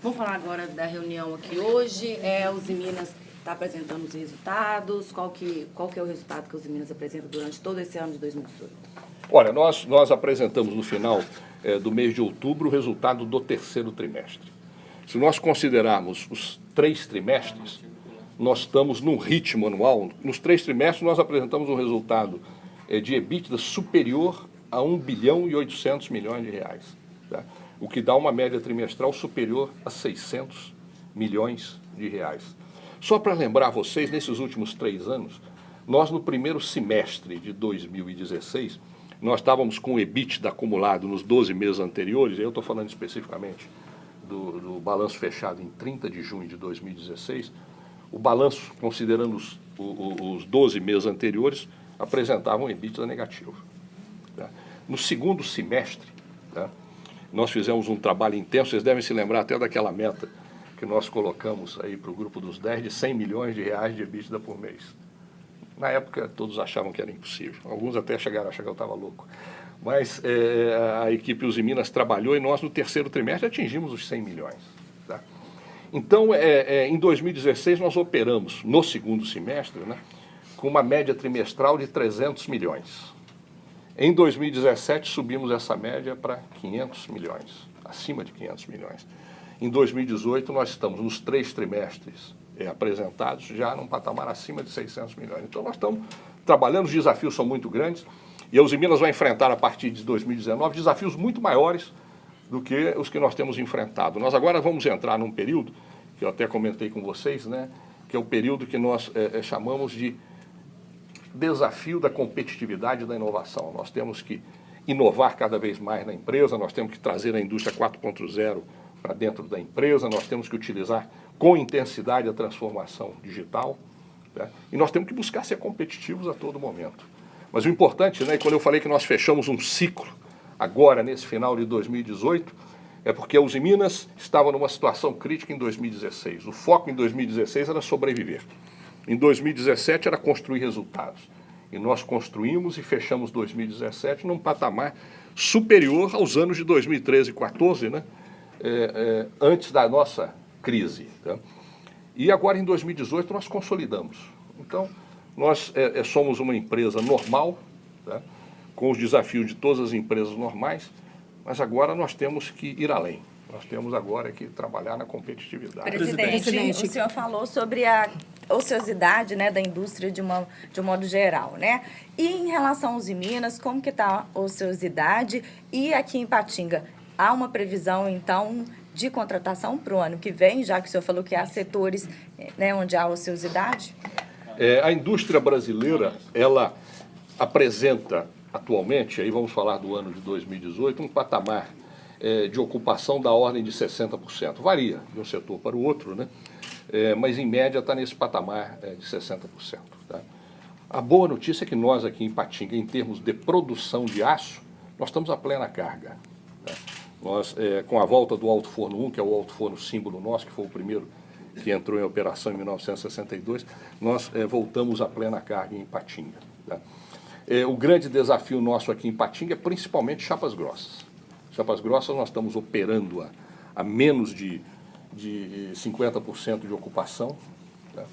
Vamos falar agora da reunião aqui hoje. O Usiminas está apresentando os resultados. Qual que é o resultado que o Usiminas apresenta durante todo esse ano de 2018? Olha, nós apresentamos no final do mês de outubro o resultado do terceiro trimestre. Se nós considerarmos os 3 trimestres, nós estamos num ritmo anual. Nos 3 trimestres nós apresentamos um resultado de EBITDA superior a 1 bilhão e 800 milhões de reais, tá? O que dá uma média trimestral superior a 600 milhões de reais. Só para lembrar vocês, nesses últimos 3 anos, nós no primeiro semestre de 2016, nós estávamos com o EBITDA acumulado nos 12 meses anteriores, eu estou falando especificamente do balanço fechado em 30 de junho de 2016, o balanço, considerando os 12 meses anteriores, apresentava um EBITDA negativo. Tá? No segundo semestre, tá, nós fizemos um trabalho intenso, vocês devem se lembrar até daquela meta que nós colocamos aí para o grupo dos 10 de 100 milhões de reais de EBITDA por mês. Na época todos achavam que era impossível, alguns até chegaram a achar que eu estava louco. Mas a equipe Usiminas trabalhou e nós no terceiro trimestre atingimos os 100 milhões. Tá? Então, em 2016 nós operamos no segundo semestre, né, com uma média trimestral de 300 milhões. Em 2017 subimos essa média para 500 milhões, acima de 500 milhões. Em 2018 nós estamos nos 3 trimestres apresentados já num patamar acima de 600 milhões. Então nós estamos trabalhando, os desafios são muito grandes e a Usiminas vai enfrentar a partir de 2019 desafios muito maiores do que os que nós temos enfrentado. Nós agora vamos entrar num período, que eu até comentei com vocês, né, que é o período que nós chamamos de desafio da competitividade e da inovação. Nós temos que inovar cada vez mais na empresa, nós temos que trazer a indústria 4.0 para dentro da empresa, nós temos que utilizar com intensidade a transformação digital, né? E nós temos que buscar ser competitivos a todo momento. Mas o importante, né, quando eu falei que nós fechamos um ciclo agora, nesse final de 2018, é porque a Usiminas estava numa situação crítica em 2016. O foco em 2016 era sobreviver. Em 2017 era construir resultados. E nós construímos e fechamos 2017 num patamar superior aos anos de 2013 e 2014, né? Antes da nossa crise. Tá? E agora em 2018 nós consolidamos. Então, nós somos uma empresa normal, tá? Com os desafios de todas as empresas normais, mas agora nós temos que ir além. Nós temos agora que trabalhar na competitividade. Presidente, o senhor falou sobre a ociosidade, né, da indústria de um modo geral, né? E em relação aos Usiminas, como que está a ociosidade? E aqui em Ipatinga, há uma previsão, então, de contratação para o ano que vem, já que o senhor falou que há setores, né, onde há ociosidade? A indústria brasileira, ela apresenta atualmente, aí vamos falar do ano de 2018, um patamar de ocupação da ordem de 60%. Varia de um setor para o outro, né? Mas em média está nesse patamar de 60%. Tá? A boa notícia é que nós aqui em Ipatinga, em termos de produção de aço, nós estamos a plena carga. Tá? Nós, com a volta do Alto Forno 1, que é o alto forno símbolo nosso, que foi o primeiro que entrou em operação em 1962, nós voltamos a plena carga em Ipatinga. Tá? O grande desafio nosso aqui em Ipatinga é principalmente chapas grossas. Chapas grossas nós estamos operando a menos de 50% de ocupação. Tá?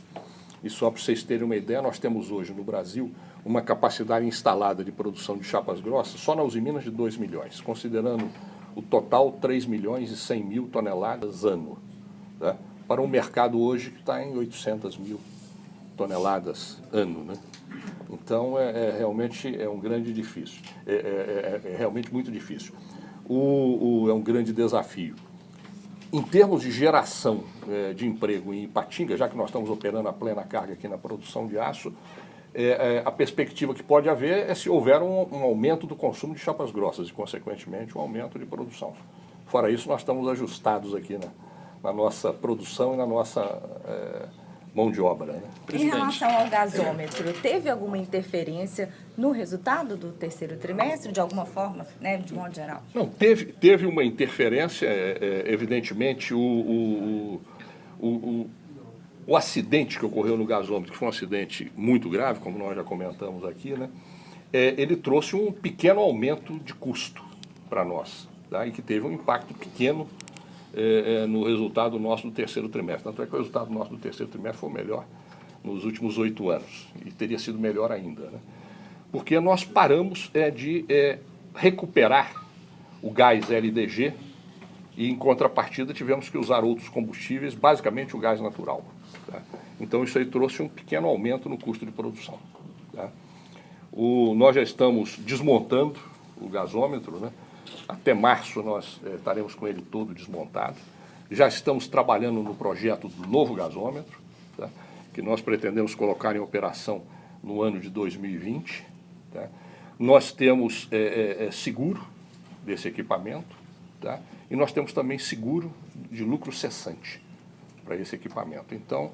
E só para vocês terem uma ideia, nós temos hoje no Brasil uma capacidade instalada de produção de chapas grossas só na Usiminas de 2 milhões, considerando o total 3 milhões e 100 mil toneladas ano. Tá? Para um mercado hoje que está em 800 mil toneladas ano. Né? Então, realmente um grande difícil, é realmente muito difícil. É um grande desafio. Em termos de geração de emprego em Ipatinga, já que nós estamos operando a plena carga aqui na produção de aço, a perspectiva que pode haver é se houver um aumento do consumo de chapas grossas e, consequentemente, um aumento de produção. Fora isso, nós estamos ajustados aqui na nossa produção e na nossa mão de obra. Né? Em relação ao gasômetro, teve alguma interferência no resultado do terceiro trimestre, de alguma forma, né, de modo geral? Não, teve uma interferência, evidentemente, o acidente que ocorreu no gasômetro, que foi um acidente muito grave, como nós já comentamos aqui, né, ele trouxe um pequeno aumento de custo para nós, tá, e que teve um impacto pequeno no resultado nosso do terceiro trimestre. Tanto é que o resultado nosso do terceiro trimestre foi o melhor nos últimos 8 anos, e teria sido melhor ainda, né? Porque nós paramos de recuperar o gás LDG e, em contrapartida, tivemos que usar outros combustíveis, basicamente o gás natural. Tá? Então, isso aí trouxe um pequeno aumento no custo de produção. Tá? Nós já estamos desmontando o gasômetro, né? Até março nós estaremos com ele todo desmontado. Já estamos trabalhando no projeto do novo gasômetro, tá? Que nós pretendemos colocar em operação no ano de 2020. Tá? Nós temos seguro desse equipamento, tá? E nós temos também seguro de lucro cessante para esse equipamento. Então,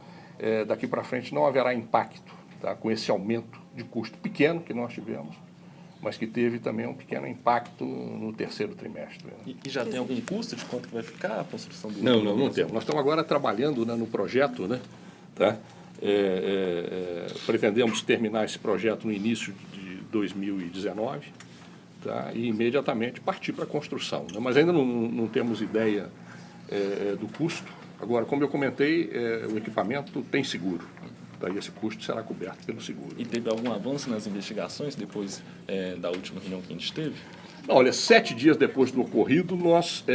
daqui para frente não haverá impacto, tá? Com esse aumento de custo pequeno que nós tivemos, mas que teve também um pequeno impacto no terceiro trimestre. Né? E já tem algum custo de quanto que vai ficar a construção do... Não temos. Nós estamos agora trabalhando, né, no projeto, né? Tá? Pretendemos terminar esse projeto no início de 2019, tá? E imediatamente partir para a construção. Né? Mas ainda não temos ideia do custo. Agora, como eu comentei, o equipamento tem seguro. Daí esse custo será coberto pelo seguro. E teve algum avanço nas investigações depois da última reunião que a gente teve? Olha, 7 dias depois do ocorrido, nós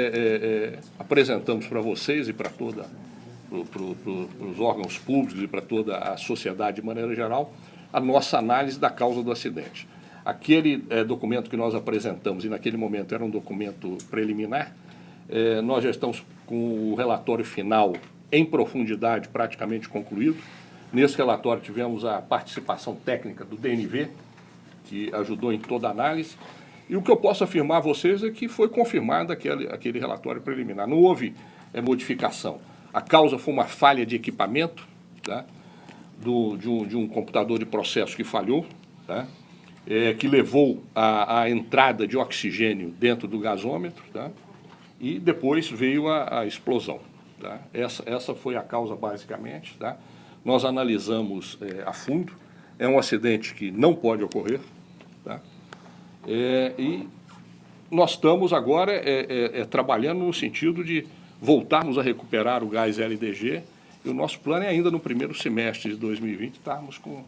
apresentamos para vocês e para toda, para os órgãos públicos e para toda a sociedade de maneira geral, a nossa análise da causa do acidente. Aquele documento que nós apresentamos, e naquele momento era um documento preliminar, nós já estamos com o relatório final em profundidade praticamente concluído. Nesse relatório tivemos a participação técnica do DNV, que ajudou em toda a análise, e o que eu posso afirmar a vocês é que foi confirmado aquele relatório preliminar. Não houve modificação. A causa foi uma falha de equipamento, tá? de um computador de processo que falhou, tá? Que levou à entrada de oxigênio dentro do gasômetro, tá? E depois veio a explosão. Tá? Essa foi a causa basicamente, tá? Nós analisamos a fundo, é um acidente que não pode ocorrer, tá? E nós estamos agora trabalhando no sentido de voltarmos a recuperar o gás LDG, e o nosso plano é ainda no primeiro semestre de 2020 estarmos com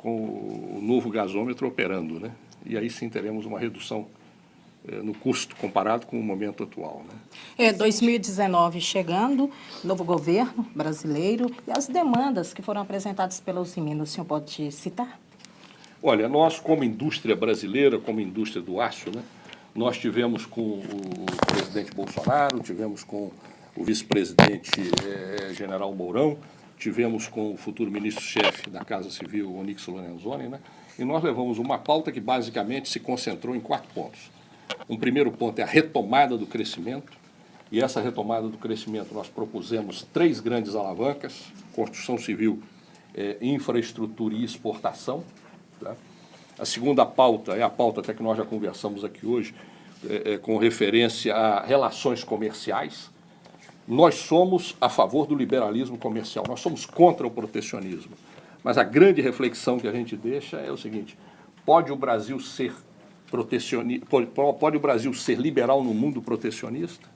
o novo gasômetro operando, né? E aí sim teremos uma redução no custo comparado com o momento atual. Né? 2019 chegando, novo governo brasileiro, e as demandas que foram apresentadas pela Usiminas, o senhor pode citar? Olha, nós como indústria brasileira, como indústria do aço, né, nós tivemos com o presidente Bolsonaro, tivemos com o vice-presidente general Mourão, tivemos com o futuro ministro-chefe da Casa Civil, Onyx Lorenzoni, né, e nós levamos uma pauta que basicamente se concentrou em 4 pontos. Um primeiro ponto é a retomada do crescimento, e essa retomada do crescimento nós propusemos 3 grandes alavancas: construção civil, infraestrutura e exportação. Tá? A segunda pauta é a pauta até que nós já conversamos aqui hoje, com referência a relações comerciais. Nós somos a favor do liberalismo comercial, nós somos contra o protecionismo. Mas a grande reflexão que a gente deixa é o seguinte: pode o Brasil ser pode o Brasil ser liberal no mundo protecionista?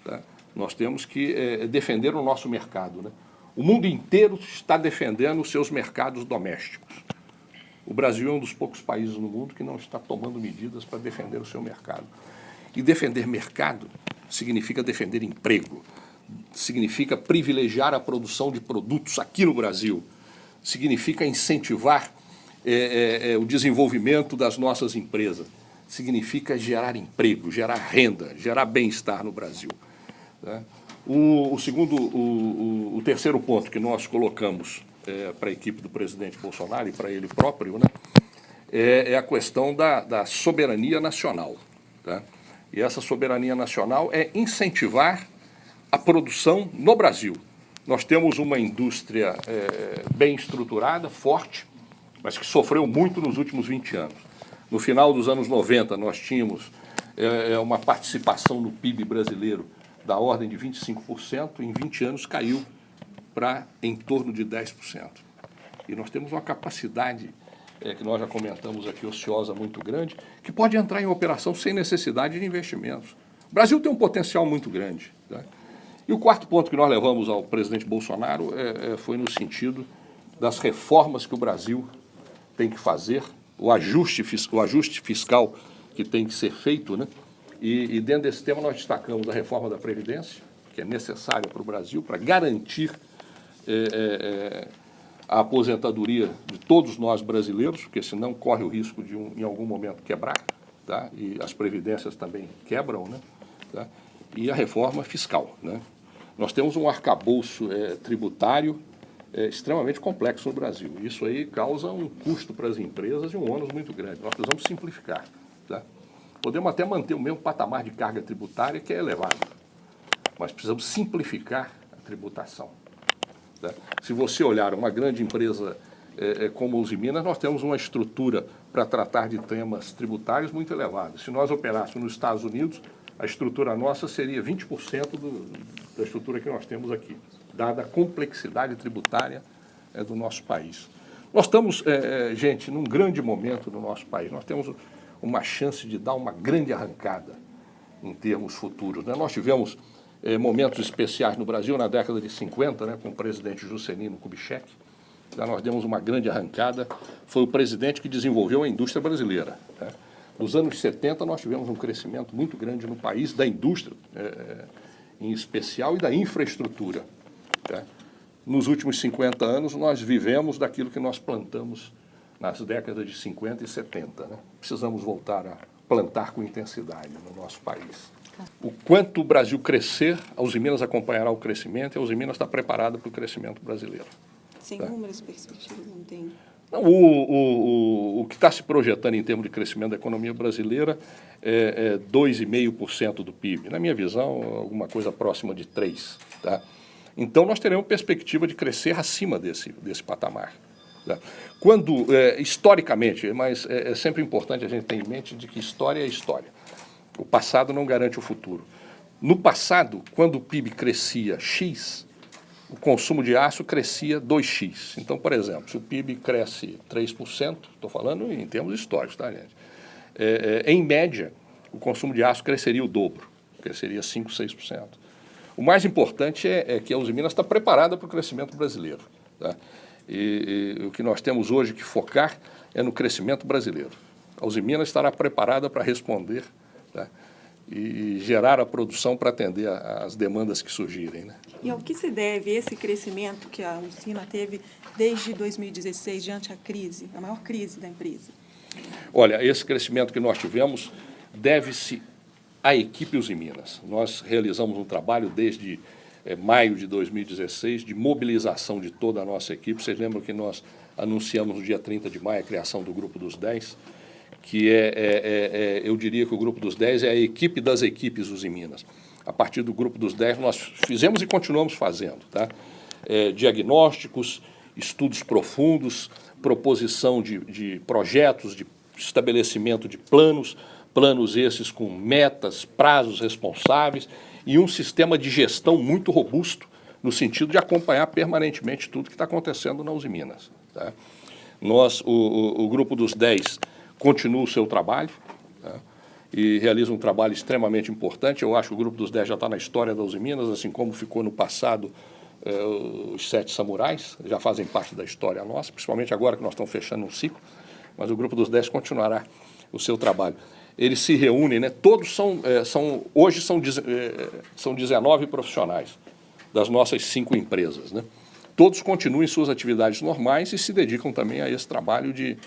Tá? Nós temos que defender o nosso mercado. Né? O mundo inteiro está defendendo os seus mercados domésticos. O Brasil é um dos poucos países no mundo que não está tomando medidas para defender o seu mercado. E defender mercado significa defender emprego, significa privilegiar a produção de produtos aqui no Brasil, significa incentivar o desenvolvimento das nossas empresas, significa gerar emprego, gerar renda, gerar bem-estar no Brasil. Né? O terceiro ponto que nós colocamos para a equipe do presidente Bolsonaro e para ele próprio, né, é a questão da soberania nacional. Tá? E essa soberania nacional é incentivar a produção no Brasil. Nós temos uma indústria bem estruturada, forte, mas que sofreu muito nos últimos 20 anos. No final dos anos 90, nós tínhamos uma participação no PIB brasileiro da ordem de 25%, em 20 anos caiu para em torno de 10%. E nós temos uma capacidade, que nós já comentamos aqui, ociosa muito grande, que pode entrar em operação sem necessidade de investimentos. O Brasil tem um potencial muito grande. Tá? E o quarto ponto que nós levamos ao presidente Bolsonaro foi no sentido das reformas que o Brasil tem que fazer, o ajuste fiscal que tem que ser feito, né? E dentro desse tema nós destacamos a reforma da Previdência, que é necessária para o Brasil, para garantir a aposentadoria de todos nós brasileiros, porque senão corre o risco de, em algum momento, quebrar, tá? E as previdências também quebram, né? Tá? E a reforma fiscal, né? Nós temos um arcabouço tributário extremamente complexo no Brasil. Isso aí causa um custo para as empresas e um ônus muito grande. Nós precisamos simplificar, tá? Podemos até manter o mesmo patamar de carga tributária, que é elevado, mas precisamos simplificar a tributação. Tá? Se você olhar uma grande empresa como a Usiminas, nós temos uma estrutura para tratar de temas tributários muito elevada. Se nós operássemos nos Estados Unidos, a estrutura nossa seria 20% da estrutura que nós temos aqui, dada a complexidade tributária do nosso país. Nós estamos, gente, num grande momento no nosso país. Nós temos uma chance de dar uma grande arrancada em termos futuros, né? Nós tivemos momentos especiais no Brasil na década de 50, né, com o presidente Juscelino Kubitschek. Nós demos uma grande arrancada. Foi o presidente que desenvolveu a indústria brasileira, né? Nos anos 70, nós tivemos um crescimento muito grande no país, da indústria em especial e da infraestrutura. Tá? Nos últimos 50 anos, nós vivemos daquilo que nós plantamos nas décadas de 50 e 70. Né? Precisamos voltar a plantar com intensidade no nosso país. O quanto o Brasil crescer, a Usiminas acompanhará o crescimento e a Usiminas está preparada para o crescimento brasileiro. Sem tá? números, perspectivas, não tem... O que está se projetando em termos de crescimento da economia brasileira é 2,5% do PIB. Na minha visão, alguma coisa próxima de 3%. Tá? Então, nós teremos perspectiva de crescer acima desse patamar. Tá? Quando, historicamente, mas é sempre importante a gente ter em mente de que história é história. O passado não garante o futuro. No passado, quando o PIB crescia X, o consumo de aço crescia 2x. Então, por exemplo, se o PIB cresce 3%, estou falando em termos históricos, tá, gente? Em média, o consumo de aço cresceria o dobro, cresceria 5%, 6%. O mais importante é que a Usiminas está preparada para o crescimento brasileiro. Tá? E o que nós temos hoje que focar é no crescimento brasileiro. A Usiminas estará preparada para responder, tá? E gerar a produção para atender às demandas que surgirem. Né? E ao que se deve esse crescimento que a usina teve desde 2016, diante a crise, a maior crise da empresa? Olha, esse crescimento que nós tivemos deve-se à equipe Usiminas. Nós realizamos um trabalho desde maio de 2016 de mobilização de toda a nossa equipe. Vocês lembram que nós anunciamos no dia 30 de maio a criação do Grupo dos 10, que eu diria que o Grupo dos 10 é a equipe das equipes Usiminas. A partir do Grupo dos 10, nós fizemos e continuamos fazendo, tá? Diagnósticos, estudos profundos, proposição de projetos, de estabelecimento de planos esses com metas, prazos responsáveis e um sistema de gestão muito robusto no sentido de acompanhar permanentemente tudo que está acontecendo na Usiminas. Tá? O Grupo dos 10 continua o seu trabalho, tá? E realiza um trabalho extremamente importante. Eu acho que o Grupo dos 10 já está na história da Usiminas, assim como ficou no passado os 7 samurais, já fazem parte da história nossa, principalmente agora que nós estamos fechando um ciclo, mas o Grupo dos 10 continuará o seu trabalho. Eles se reúnem, né? Todos hoje são 19 profissionais das nossas 5 empresas, né? Todos continuam em suas atividades normais e se dedicam também a esse trabalho de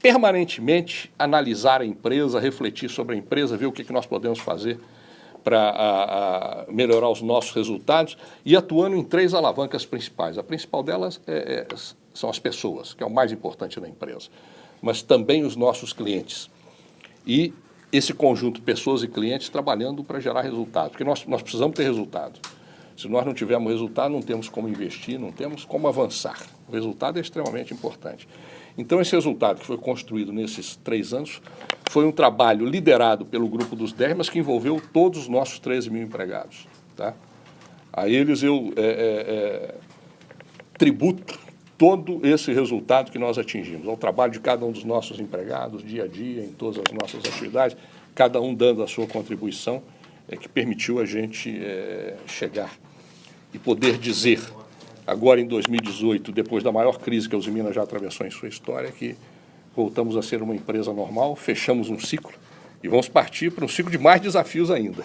permanentemente analisar a empresa, refletir sobre a empresa, ver o que nós podemos fazer para melhorar os nossos resultados e atuando em 3 alavancas principais. A principal delas são as pessoas, que é o mais importante na empresa, mas também os nossos clientes. E esse conjunto, pessoas e clientes, trabalhando para gerar resultado, porque nós precisamos ter resultado. Se nós não tivermos resultado, não temos como investir, não temos como avançar. O resultado é extremamente importante. Então, esse resultado que foi construído nesses 3 anos foi um trabalho liderado pelo Grupo dos 10, mas que envolveu todos os nossos 13 mil empregados. Tá? A eles eu tributo todo esse resultado que nós atingimos, ao trabalho de cada um dos nossos empregados, dia a dia, em todas as nossas atividades. cada um dando a sua contribuição, que permitiu a gente chegar e poder dizer, agora em 2018, depois da maior crise que a Usiminas já atravessou em sua história, que voltamos a ser uma empresa normal, fechamos um ciclo e vamos partir para um ciclo de mais desafios ainda.